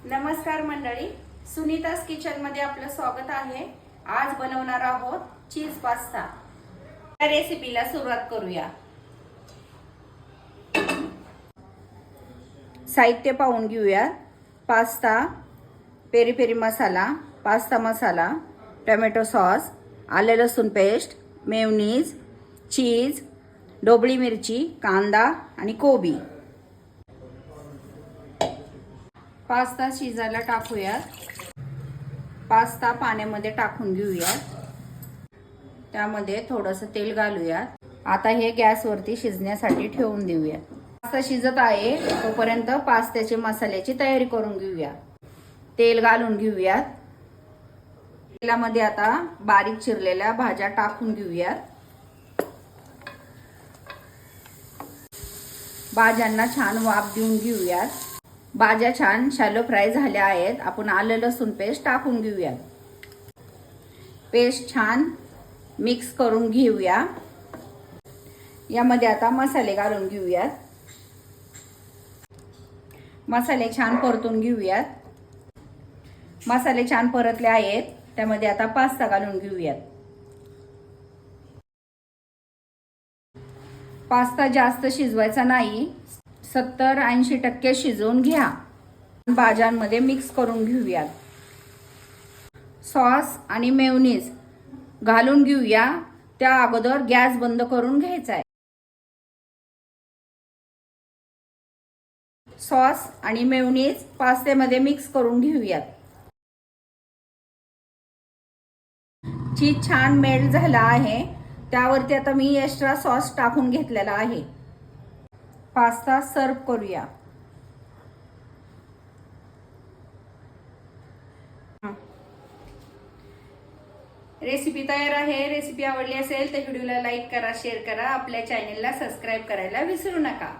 नमस्कार मंडळी, सुनीताज किचन मध्ये आपलं स्वागत आहे। आज बनवणार आहोत चीज पास्ता। या रेसिपीला सुरुवात करूया। साहित्य पाहून घेऊया। पास्ता, पेरी पेरी मसाला, पास्ता मसाला, टोमॅटो सॉस, आले लसूण पेस्ट, मेयोनीज, चीज, ढोबळी मिरची, कांदा आणि कोबी। पास्ता शिजायला टाकूया। पास्ता पाण्यामध्ये टाकून घेऊया। त्यामध्ये थोडंसं तेल घालूया। आता हे गॅसवरती शिजण्यासाठी ठेवून देऊया। पास्ता शिजत आहे तोपर्यंत पास्त्याची मसाल्याची तयारी करून घेऊया। तेल घालून घेऊया। तेलामध्ये आता बारीक चिरलेल्या भाज्या टाकून घेऊया। भाज्यांना छान वाफ देऊन घेऊया। भाज्या छान शॅलो फ्राय झाल्या आहेत। आपण आले लसूण पेस्ट टाकून घेऊया। पेस्ट छान मिक्स करून घेऊया। यामध्ये आता मसाले घालून घेऊया। मसाले छान परतून घेऊया। मसाले छान परतले आहेत। त्यामध्ये आता पास्ता घालून घेऊया। पास्ता जास्त शिजवायचा नाही, 70-80% शिजवून घ्या। भाज्यांमध्ये मिक्स करून घेऊया। सॉस आणि मेयोनीज घालून घेऊया। त्या अगोदर गॅस बंद करून घ्यायचा आहे। सॉस आणि मेयोनीज पास्त्यामध्ये मिक्स करून घेऊया। चीज छान मेल्ट झाला आहे। त्यावरती आता मी एक्स्ट्रा सॉस टाकून घेतलेला आहे। पास्ता सर्व करूया। रेसिपी तयार आहे। रेसिपी आवडली असेल तर व्हिडिओला लाईक करा, शेअर करा, आपल्या चॅनलला सबस्क्राईब करायला विसरू नका।